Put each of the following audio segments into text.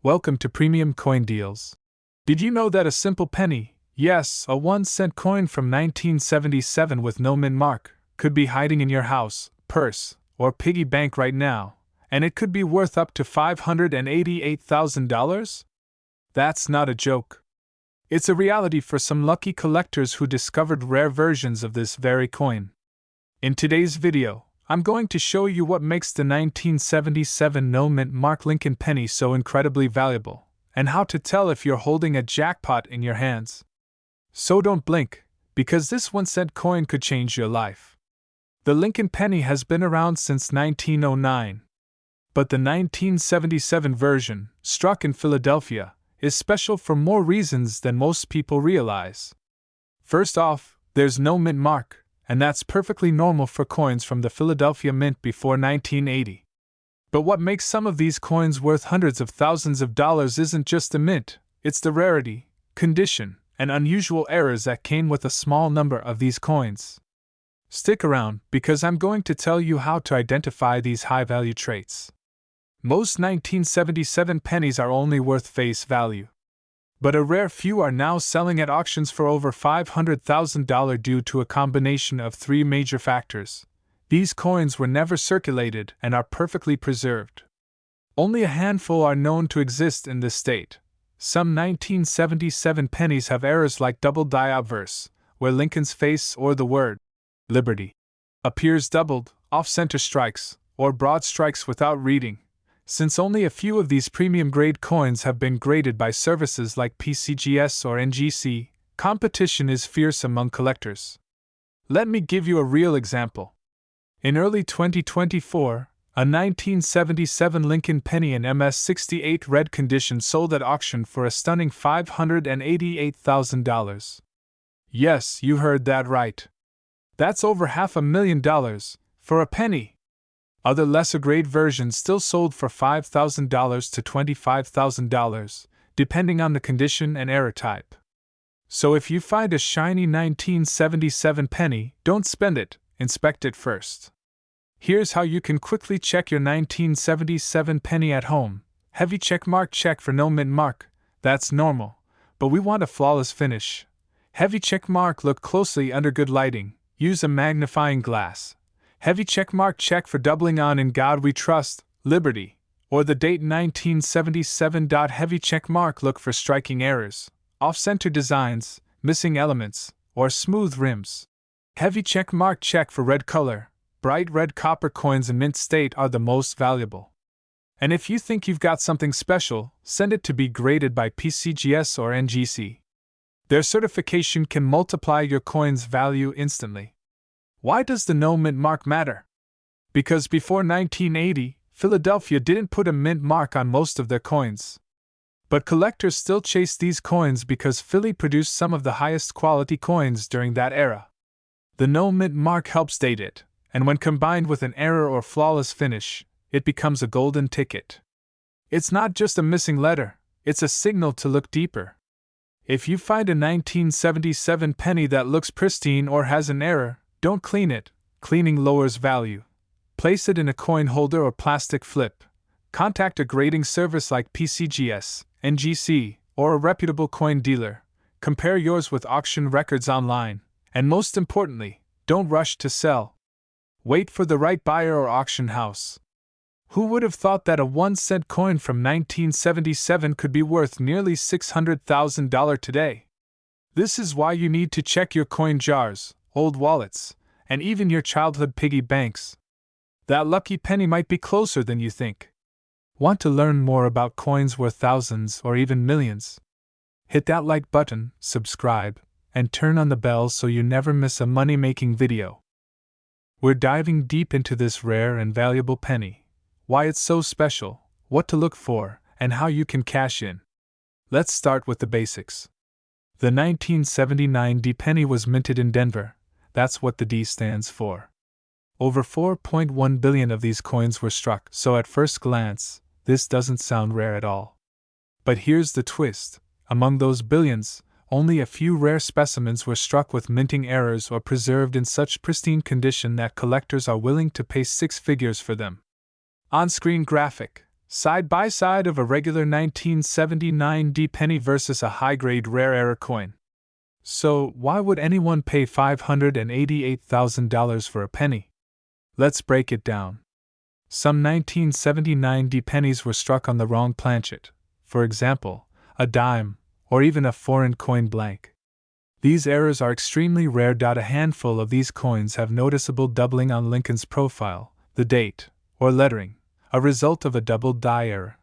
Welcome to Premium Coin Deals. Did you know that a simple penny, yes, a 1-cent coin from 1977 with no mint mark, could be hiding in your house, purse, or piggy bank right now, and it could be worth up to $588,000? That's not a joke. It's a reality for some lucky collectors who discovered rare versions of this very coin. In today's video, I'm going to show you what makes the 1977 no mint mark Lincoln penny so incredibly valuable, and how to tell if you're holding a jackpot in your hands. So don't blink, because this 1-cent coin could change your life. The Lincoln penny has been around since 1909. But the 1977 version, struck in Philadelphia, is special for more reasons than most people realize. First off, there's no mint mark, and that's perfectly normal for coins from the Philadelphia Mint before 1980. But what makes some of these coins worth hundreds of thousands of dollars isn't just the mint, it's the rarity, condition, and unusual errors that came with a small number of these coins. Stick around, because I'm going to tell you how to identify these high-value traits. Most 1977 pennies are only worth face value. But a rare few are now selling at auctions for over $500,000 due to a combination of three major factors. These coins were never circulated and are perfectly preserved. Only a handful are known to exist in this state. Some 1977 pennies have errors like double die obverse, where Lincoln's face or the word Liberty appears doubled, off-center strikes, or broad strikes without reading. Since only a few of these premium-grade coins have been graded by services like PCGS or NGC, competition is fierce among collectors. Let me give you a real example. In early 2024, a 1977 Lincoln penny in MS68 red condition sold at auction for a stunning $588,000. Yes, you heard that right. That's over $500,000 for a penny. Other lesser-grade versions still sold for $5,000 to $25,000, depending on the condition and error type. So if you find a shiny 1977 penny, don't spend it, inspect it first. Here's how you can quickly check your 1977 penny at home. Heavy check mark, check for no mint mark. That's normal, but we want a flawless finish. Heavy check mark, look closely under good lighting. Use a magnifying glass. Heavy check mark, check for doubling on In God We Trust, Liberty, or the date 1977. Heavy check mark, look for striking errors, off-center designs, missing elements, or smooth rims. Heavy check mark, check for red color. Bright red copper coins in mint state are the most valuable. And if you think you've got something special, send it to be graded by PCGS or NGC. Their certification can multiply your coin's value instantly. Why does the no mint mark matter? Because before 1980, Philadelphia didn't put a mint mark on most of their coins. But collectors still chase these coins because Philly produced some of the highest quality coins during that era. The no mint mark helps date it, and when combined with an error or flawless finish, it becomes a golden ticket. It's not just a missing letter, it's a signal to look deeper. If you find a 1977 penny that looks pristine or has an error, don't clean it. Cleaning lowers value. Place it in a coin holder or plastic flip. Contact a grading service like PCGS, NGC, or a reputable coin dealer. Compare yours with auction records online. And most importantly, don't rush to sell. Wait for the right buyer or auction house. Who would have thought that a 1-cent coin from 1977 could be worth nearly $600,000 today? This is why you need to check your coin jars, old wallets, and even your childhood piggy banks. That lucky penny might be closer than you think. Want to learn more about coins worth thousands or even millions? Hit that like button, subscribe, and turn on the bell so you never miss a money-making video. We're diving deep into this rare and valuable penny, why it's so special, what to look for, and how you can cash in. Let's start with the basics. The 1979 D penny was minted in Denver. That's what the D stands for. Over 4.1 billion of these coins were struck, so at first glance, this doesn't sound rare at all. But here's the twist. Among those billions, only a few rare specimens were struck with minting errors or preserved in such pristine condition that collectors are willing to pay six figures for them. On-screen graphic. Side by side of a regular 1979 D penny versus a high-grade rare error coin. So, why would anyone pay $588,000 for a penny? Let's break it down. Some 1979 D pennies were struck on the wrong planchet, for example, a dime, or even a foreign coin blank. These errors are extremely rare. A handful of these coins have noticeable doubling on Lincoln's profile, the date, or lettering, a result of a double die error.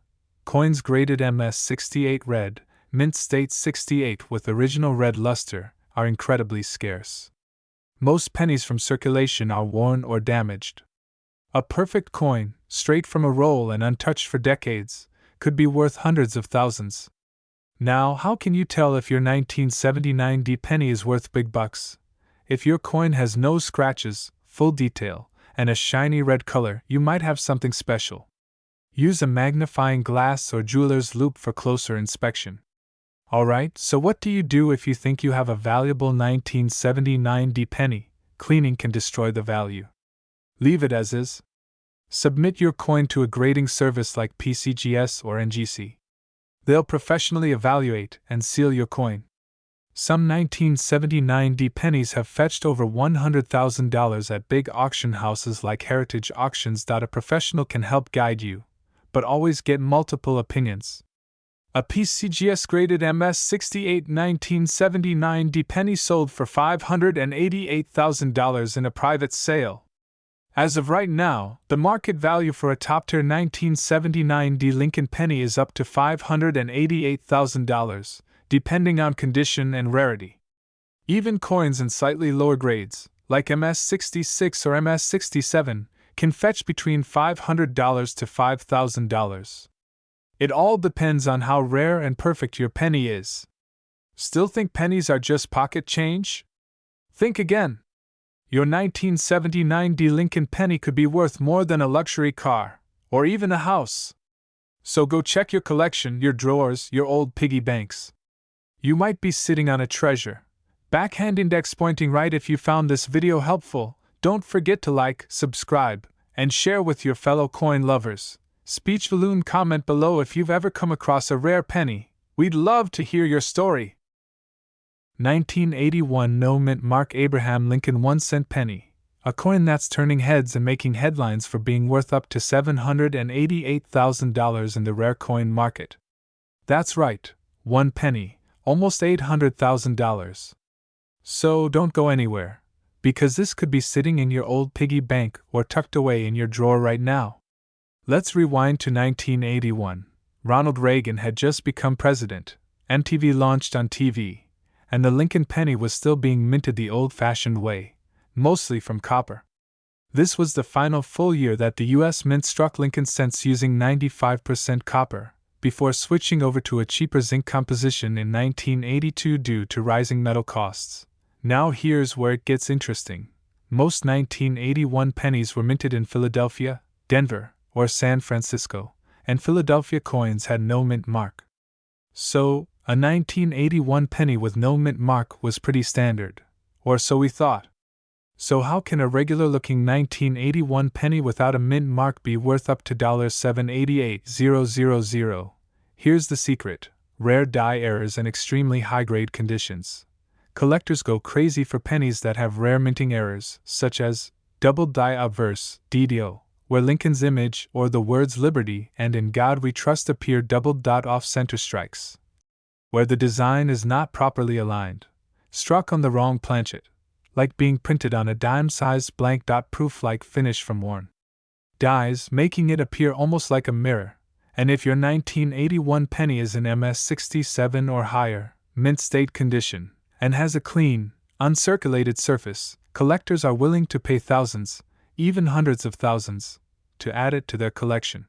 Coins graded MS68 red, mint state 68 with original red luster, are incredibly scarce. Most pennies from circulation are worn or damaged. A perfect coin, straight from a roll and untouched for decades, could be worth hundreds of thousands. Now, how can you tell if your 1979 D penny is worth big bucks? If your coin has no scratches, full detail, and a shiny red color, you might have something special. Use a magnifying glass or jeweler's loupe for closer inspection. Alright, so what do you do if you think you have a valuable 1979 D penny? Cleaning can destroy the value. Leave it as is. Submit your coin to a grading service like PCGS or NGC. They'll professionally evaluate and seal your coin. Some 1979 D pennies have fetched over $100,000 at big auction houses like Heritage Auctions. A professional can help guide you, but always get multiple opinions. A PCGS graded MS68 1979 D penny sold for $588,000 in a private sale. As of right now, the market value for a top-tier 1979 D Lincoln penny is up to $588,000, depending on condition and rarity. Even coins in slightly lower grades, like MS66 or MS67, can fetch between $500 to $5,000. It all depends on how rare and perfect your penny is. Still think pennies are just pocket change? Think again. Your 1979 D Lincoln penny could be worth more than a luxury car, or even a house. So go check your collection, your drawers, your old piggy banks. You might be sitting on a treasure. Backhand index pointing right. If you found this video helpful, don't forget to like, subscribe, and share with your fellow coin lovers. Speech balloon comment below if you've ever come across a rare penny. We'd love to hear your story. 1981 No Mint Mark Abraham Lincoln 1-cent penny, a coin that's turning heads and making headlines for being worth up to $788,000 in the rare coin market. That's right, 1 penny, almost $800,000. So don't go anywhere, because this could be sitting in your old piggy bank or tucked away in your drawer right now. Let's rewind to 1981. Ronald Reagan had just become president, MTV launched on TV, and the Lincoln penny was still being minted the old-fashioned way, mostly from copper. This was the final full year that the U.S. Mint struck Lincoln cents using 95% copper, before switching over to a cheaper zinc composition in 1982 due to rising metal costs. Now here's where it gets interesting. Most 1981 pennies were minted in Philadelphia, Denver, or San Francisco, and Philadelphia coins had no mint mark. So, a 1981 penny with no mint mark was pretty standard, or so we thought. So how can a regular-looking 1981 penny without a mint mark be worth up to $788,000? Here's the secret: rare die errors and extremely high-grade conditions. Collectors go crazy for pennies that have rare minting errors, such as double die obverse (DDO), where Lincoln's image or the words Liberty and In God We Trust appear doubled off-center strikes, where the design is not properly aligned, struck on the wrong planchet, like being printed on a dime-sized blank. Proof-like finish from worn dies, making it appear almost like a mirror. And if your 1981 penny is in MS67 or higher, mint state condition, and has a clean, uncirculated surface, collectors are willing to pay thousands, even hundreds of thousands, to add it to their collection.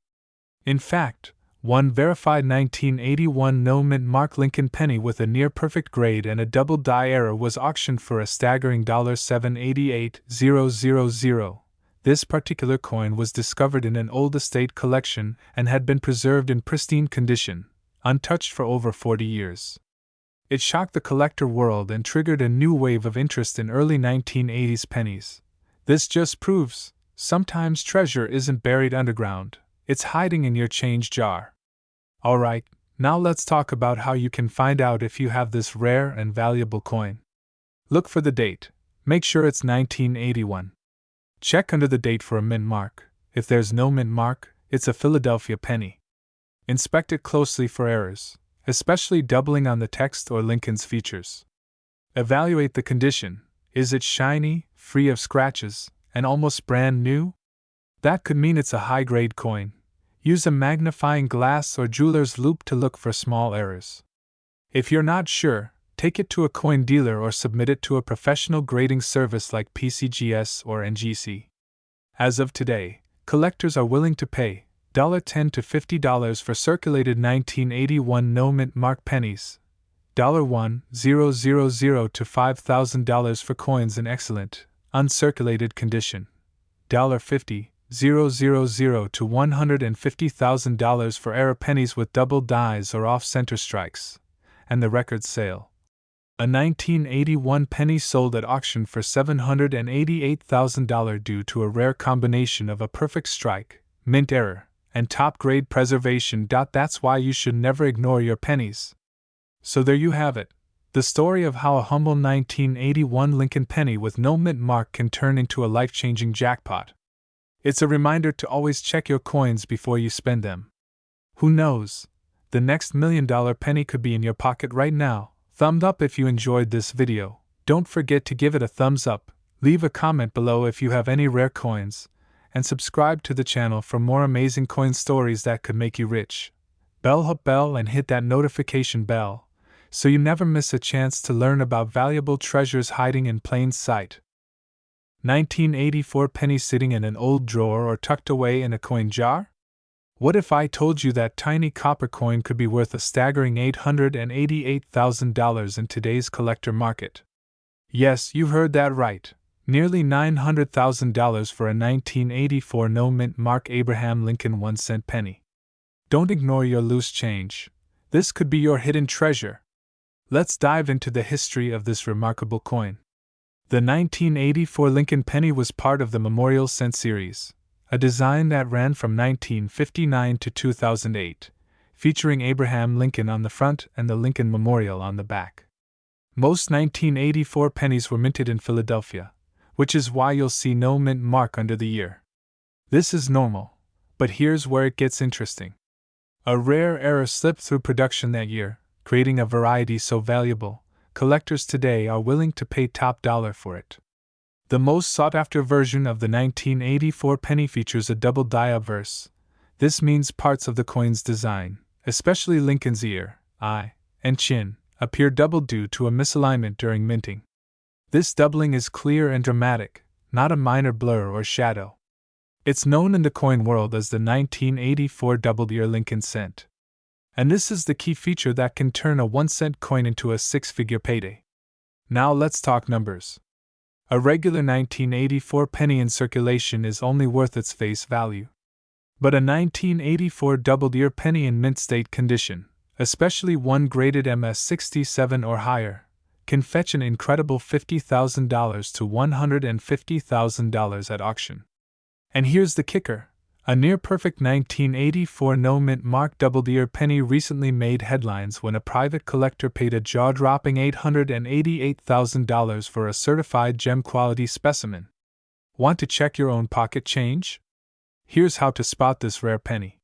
In fact, one verified 1981 no mint mark Lincoln penny with a near-perfect grade and a double die error was auctioned for a staggering $788,000. This particular coin was discovered in an old estate collection and had been preserved in pristine condition, untouched for over 40 years. It shocked the collector world and triggered a new wave of interest in early 1980s pennies. This just proves, sometimes treasure isn't buried underground, It's hiding in your change jar. Alright, now let's talk about how you can find out if you have this rare and valuable coin. Look for the date. Make sure it's 1981. Check under the date for a mint mark. If there's no mint mark, it's a Philadelphia penny. Inspect it closely for errors, especially doubling on the text or Lincoln's features. Evaluate the condition. Is it shiny, free of scratches, and almost brand new? That could mean it's a high-grade coin. Use a magnifying glass or jeweler's loupe to look for small errors. If you're not sure, take it to a coin dealer or submit it to a professional grading service like PCGS or NGC. As of today, collectors are willing to pay $10 to $50 for circulated 1981 no-mint mark pennies, $1,000 to $5,000 for coins in excellent, uncirculated condition, $50,000 to $150,000 for error pennies with double dies or off-center strikes, and the record sale. A 1981 penny sold at auction for $788,000 due to a rare combination of a perfect strike, mint error, and top-grade preservation. That's why you should never ignore your pennies. So there you have it, the story of how a humble 1981 Lincoln penny with no mint mark can turn into a life-changing jackpot. It's a reminder to always check your coins before you spend them. Who knows? The next $1 million penny could be in your pocket right now. Thumbs up if you enjoyed this video. Don't forget to give it a thumbs up, leave a comment below if you have any rare coins, and subscribe to the channel for more amazing coin stories that could make you rich. Bell and hit that notification bell, so you never miss a chance to learn about valuable treasures hiding in plain sight. 1984 penny sitting in an old drawer or tucked away in a coin jar? What if I told you that tiny copper coin could be worth a staggering $888,000 in today's collector market? Yes, you heard that right. Nearly $900,000 for a 1984 no-mint mark Abraham Lincoln 1-cent penny. Don't ignore your loose change. This could be your hidden treasure. Let's dive into the history of this remarkable coin. The 1984 Lincoln penny was part of the Memorial Cent series, a design that ran from 1959 to 2008, featuring Abraham Lincoln on the front and the Lincoln Memorial on the back. Most 1984 pennies were minted in Philadelphia, which is why you'll see no mint mark under the year. This is normal, but here's where it gets interesting. A rare error slipped through production that year, creating a variety so valuable, collectors today are willing to pay top dollar for it. The most sought-after version of the 1984 penny features a double die obverse. This means parts of the coin's design, especially Lincoln's ear, eye, and chin, appear doubled due to a misalignment during minting. This doubling is clear and dramatic, not a minor blur or shadow. It's known in the coin world as the 1984 doubled-ear Lincoln cent. And this is the key feature that can turn a 1-cent coin into a six-figure payday. Now let's talk numbers. A regular 1984 penny in circulation is only worth its face value. But a 1984 doubled-ear penny in mint state condition, especially one graded MS67 or higher, can fetch an incredible $50,000 to $150,000 at auction. And here's the kicker. A near-perfect 1984 no-mint mark doubled-ear penny recently made headlines when a private collector paid a jaw-dropping $888,000 for a certified gem-quality specimen. Want to check your own pocket change? Here's how to spot this rare penny.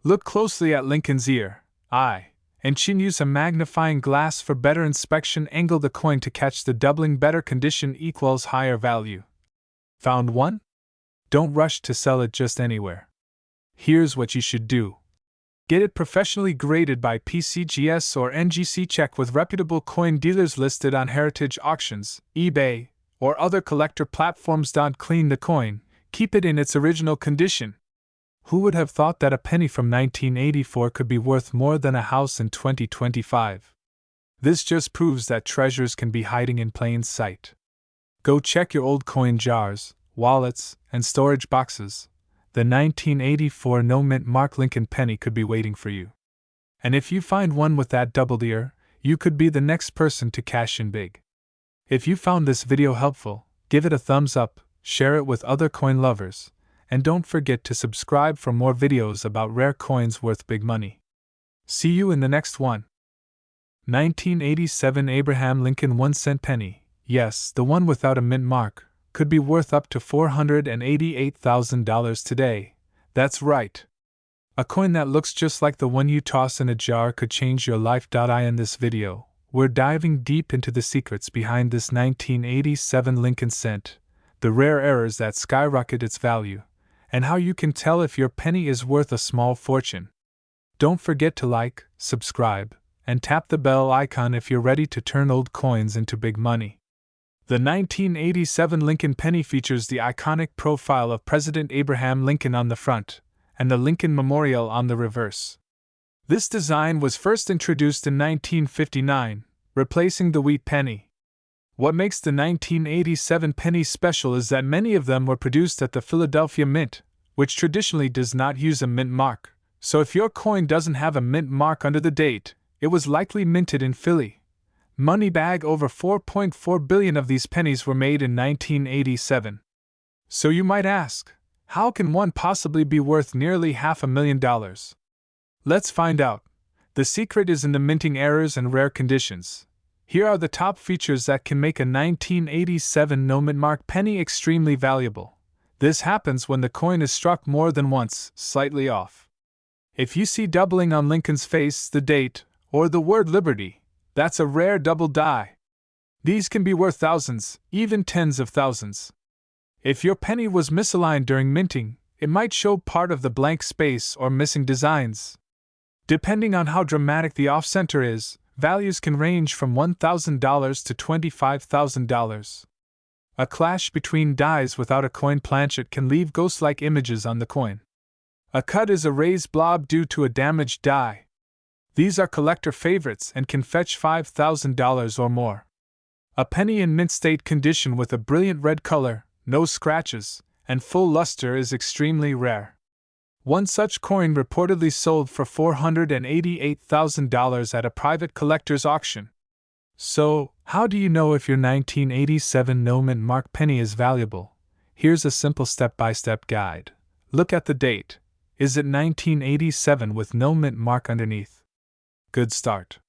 Look closely at Lincoln's ear, eye, and chin. Use a magnifying glass for better inspection. Angle the coin to catch the doubling. Better condition equals higher value. Found one? Don't rush to sell it just anywhere. Here's what you should do. Get it professionally graded by PCGS or NGC. Check with reputable coin dealers listed on Heritage Auctions, eBay, or other collector platforms. Clean the coin, keep it in its original condition. Who would have thought that a penny from 1984 could be worth more than a house in 2025? This just proves that treasures can be hiding in plain sight. Go check your old coin jars, wallets, and storage boxes. The 1984 no-mint mark Lincoln penny could be waiting for you. And if you find one with that doubled ear, you could be the next person to cash in big. If you found this video helpful, give it a thumbs up, share it with other coin lovers, and don't forget to subscribe for more videos about rare coins worth big money. See you in the next one. 1987 Abraham Lincoln 1-cent penny. Yes, the one without a mint mark, could be worth up to $488,000 today. That's right. A coin that looks just like the one you toss in a jar could change your life. In this video, we're diving deep into the secrets behind this 1987 Lincoln cent, the rare errors that skyrocket its value, and how you can tell if your penny is worth a small fortune. Don't forget to like, subscribe, and tap the bell icon if you're ready to turn old coins into big money. The 1987 Lincoln penny features the iconic profile of President Abraham Lincoln on the front, and the Lincoln Memorial on the reverse. This design was first introduced in 1959, replacing the wheat penny. What makes the 1987 penny special is that many of them were produced at the Philadelphia Mint, which traditionally does not use a mint mark, so if your coin doesn't have a mint mark under the date, it was likely minted in Philly. Moneybag, over 4.4 billion of these pennies were made in 1987. So you might ask, how can one possibly be worth nearly $500,000? Let's find out. The secret is in the minting errors and rare conditions. Here are the top features that can make a 1987 no mint mark penny extremely valuable. This happens when the coin is struck more than once, slightly off. If you see doubling on Lincoln's face, the date, or the word Liberty, that's a rare double die. These can be worth thousands, even tens of thousands. If your penny was misaligned during minting, it might show part of the blank space or missing designs. Depending on how dramatic the off-center is, values can range from $1,000 to $25,000. A clash between dies without a coin planchet can leave ghost-like images on the coin. A cut is a raised blob due to a damaged die. These are collector favorites and can fetch $5,000 or more. A penny in mint state condition with a brilliant red color, no scratches, and full luster is extremely rare. One such coin reportedly sold for $488,000 at a private collector's auction. So, how do you know if your 1987 no mint mark penny is valuable? Here's a simple step-by-step guide. Look at the date. Is it 1987 with no mint mark underneath? Good start.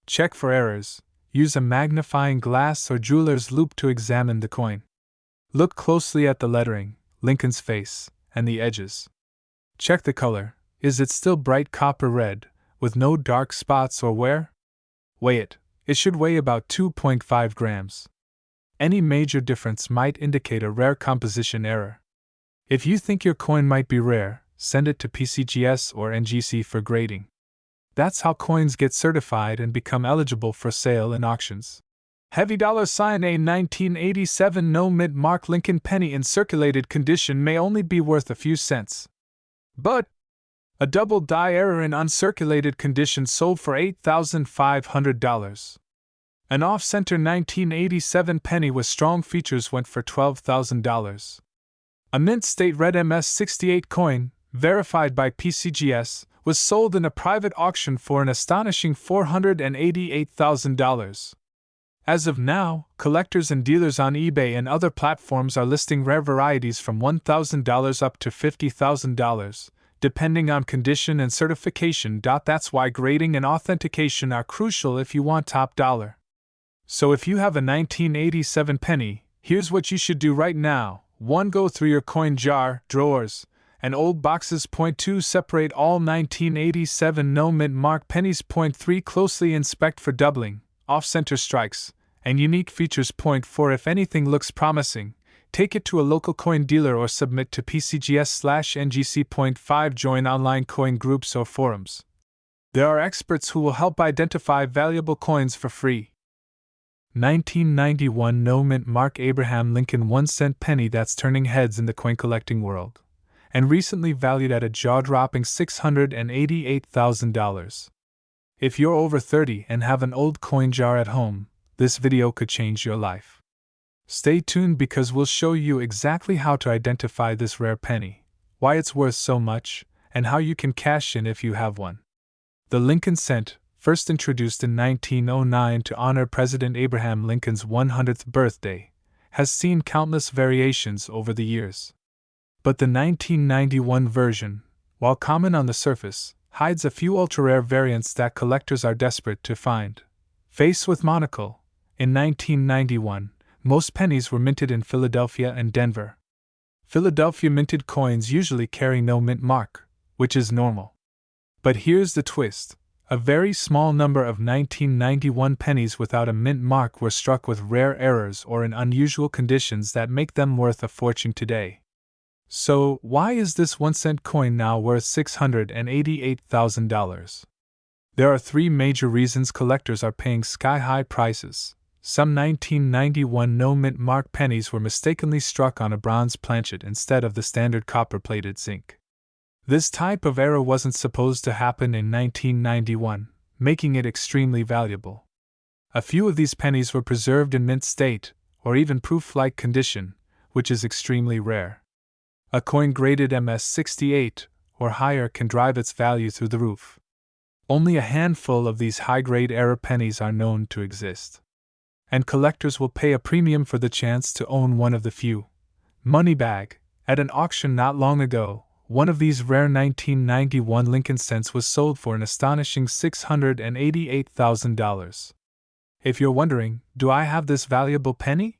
Check for errors. Use a magnifying glass or jeweler's loupe to examine the coin. Look closely at the lettering, Lincoln's face, and the edges. Check the color. Is it still bright copper red, with no dark spots or wear? Weigh it. It should weigh about 2.5 grams. Any major difference might indicate a rare composition error. If you think your coin might be rare, send it to PCGS or NGC for grading. That's how coins get certified and become eligible for sale in auctions. Heavy $a 1987 no mint mark Lincoln penny in circulated condition may only be worth a few cents. But a double die error in uncirculated condition sold for $8,500. An off-center 1987 penny with strong features went for $12,000. A mint state red MS-68 coin, verified by PCGS, was sold in a private auction for an astonishing $488,000. As of now, collectors and dealers on eBay and other platforms are listing rare varieties from $1,000 up to $50,000, depending on condition and certification. That's why grading and authentication are crucial if you want top dollar. So if you have a 1987 penny, here's what you should do right now. 1. Go through your coin jar, drawers, and old boxes. 2. Separate all 1987 no mint mark pennies. 3. Closely inspect for doubling, off-center strikes, and unique features. 4. If anything looks promising, take it to a local coin dealer or submit to PCGS/NGC. 5. Join online coin groups or forums. There are experts who will help identify valuable coins for free. 1991 no mint mark Abraham Lincoln 1-cent penny that's turning heads in the coin collecting world, and recently valued at a jaw-dropping $688,000. If you're over 30 and have an old coin jar at home, this video could change your life. Stay tuned because we'll show you exactly how to identify this rare penny, why it's worth so much, and how you can cash in if you have one. The Lincoln cent, first introduced in 1909 to honor President Abraham Lincoln's 100th birthday, has seen countless variations over the years. But the 1991 version, while common on the surface, hides a few ultra-rare variants that collectors are desperate to find. Face with monocle. In 1991, most pennies were minted in Philadelphia and Denver. Philadelphia minted coins usually carry no mint mark, which is normal. But here's the twist. A very small number of 1991 pennies without a mint mark were struck with rare errors or in unusual conditions that make them worth a fortune today. So, why is this 1-cent coin now worth $688,000? There are three major reasons collectors are paying sky-high prices. Some 1991 no-mint mark pennies were mistakenly struck on a bronze planchet instead of the standard copper-plated zinc. This type of error wasn't supposed to happen in 1991, making it extremely valuable. A few of these pennies were preserved in mint state, or even proof-like condition, which is extremely rare. A coin graded MS-68 or higher can drive its value through the roof. Only a handful of these high-grade error pennies are known to exist. And collectors will pay a premium for the chance to own one of the few. Moneybag. At an auction not long ago, one of these rare 1991 Lincoln cents was sold for an astonishing $688,000. If you're wondering, do I have this valuable penny?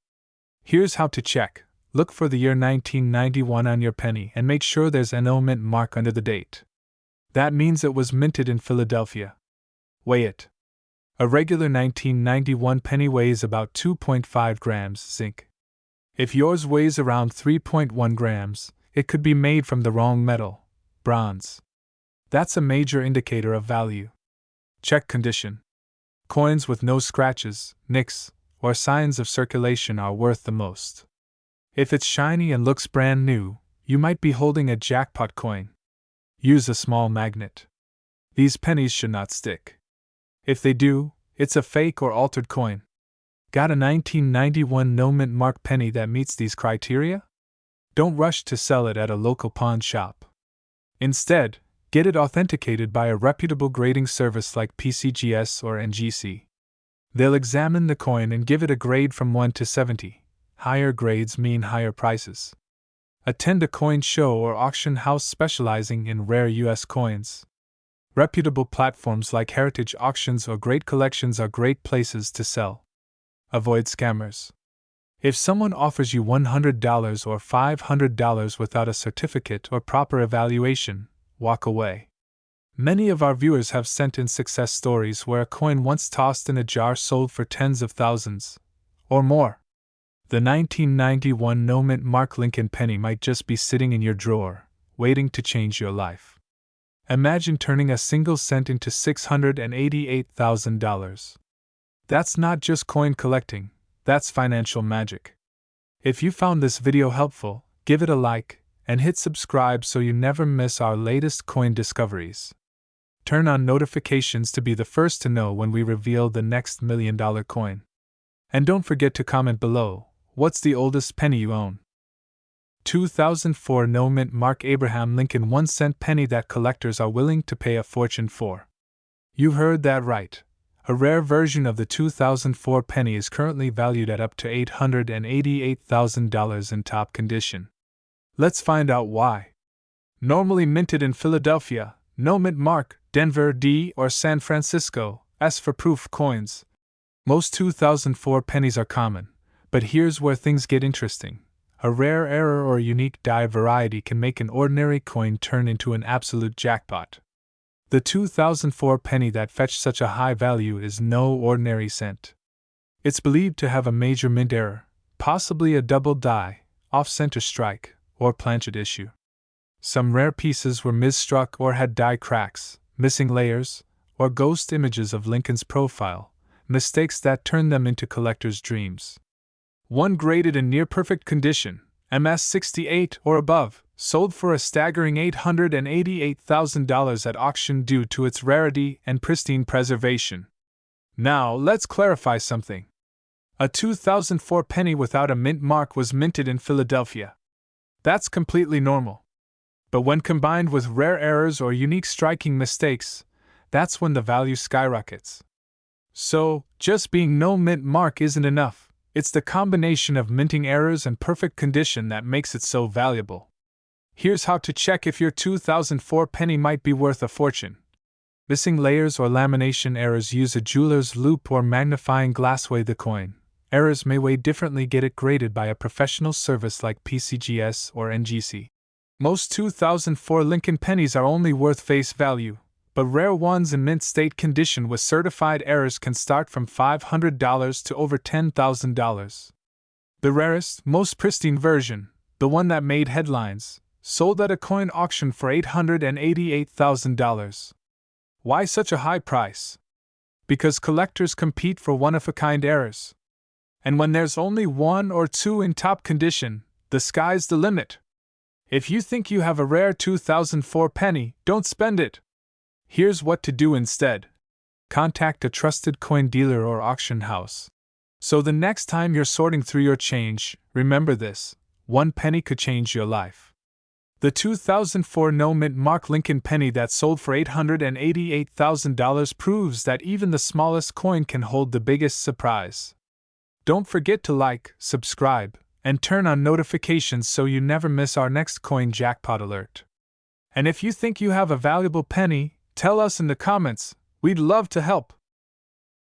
Here's how to check. Look for the year 1991 on your penny and make sure there's an no mint mark under the date. That means it was minted in Philadelphia. Weigh it. A regular 1991 penny weighs about 2.5 grams zinc. If yours weighs around 3.1 grams, it could be made from the wrong metal, bronze. That's a major indicator of value. Check condition. Coins with no scratches, nicks, or signs of circulation are worth the most. If it's shiny and looks brand new, you might be holding a jackpot coin. Use a small magnet. These pennies should not stick. If they do, it's a fake or altered coin. Got a 1991 no mint mark penny that meets these criteria? Don't rush to sell it at a local pawn shop. Instead, get it authenticated by a reputable grading service like PCGS or NGC. They'll examine the coin and give it a grade from 1 to 70. Higher grades mean higher prices. Attend a coin show or auction house specializing in rare U.S. coins. Reputable platforms like Heritage Auctions or Great Collections are great places to sell. Avoid scammers. If someone offers you $100 or $500 without a certificate or proper evaluation, walk away. Many of our viewers have sent in success stories where a coin once tossed in a jar sold for tens of thousands, or more. The 1991 no mint mark Lincoln penny might just be sitting in your drawer, waiting to change your life. Imagine turning a single cent into $688,000. That's not just coin collecting, that's financial magic. If you found this video helpful, give it a like, and hit subscribe so you never miss our latest coin discoveries. Turn on notifications to be the first to know when we reveal the next $1 million coin. And don't forget to comment below, what's the oldest penny you own? 2004 no mint mark Abraham Lincoln 1-cent penny that collectors are willing to pay a fortune for. You heard that right. A rare version of the 2004 penny is currently valued at up to $888,000 in top condition. Let's find out why. Normally minted in Philadelphia, no mint mark, Denver, D, or San Francisco, S for proof coins. Most 2004 pennies are common, but here's where things get interesting. A rare error or unique die variety can make an ordinary coin turn into an absolute jackpot. The 2004 penny that fetched such a high value is no ordinary cent. It's believed to have a major mint error, possibly a double die, off-center strike, or planchet issue. Some rare pieces were misstruck or had die cracks, missing layers, or ghost images of Lincoln's profile, mistakes that turned them into collectors' dreams. One graded in near-perfect condition, MS-68 or above, sold for a staggering $888,000 at auction due to its rarity and pristine preservation. Now, let's clarify something. A 2004 penny without a mint mark was minted in Philadelphia. That's completely normal. But when combined with rare errors or unique striking mistakes, that's when the value skyrockets. So, just being no mint mark isn't enough. It's the combination of minting errors and perfect condition that makes it so valuable. Here's how to check if your 2004 penny might be worth a fortune. Missing layers or lamination errors. Use a jeweler's loupe or magnifying glass. Weigh the coin. Errors may weigh differently. Get it graded by a professional service like PCGS or NGC. Most 2004 Lincoln pennies are only worth face value, but rare ones in mint state condition with certified errors can start from $500 to over $10,000. The rarest, most pristine version, the one that made headlines, sold at a coin auction for $888,000. Why such a high price? Because collectors compete for one-of-a-kind errors. And when there's only one or two in top condition, the sky's the limit. If you think you have a rare 2004 penny, don't spend it. Here's what to do instead. Contact a trusted coin dealer or auction house. So the next time you're sorting through your change, remember this: one penny could change your life. The 2004 no-mint mark Lincoln penny that sold for $888,000 proves that even the smallest coin can hold the biggest surprise. Don't forget to like, subscribe, and turn on notifications so you never miss our next coin jackpot alert. And if you think you have a valuable penny, tell us in the comments. We'd love to help.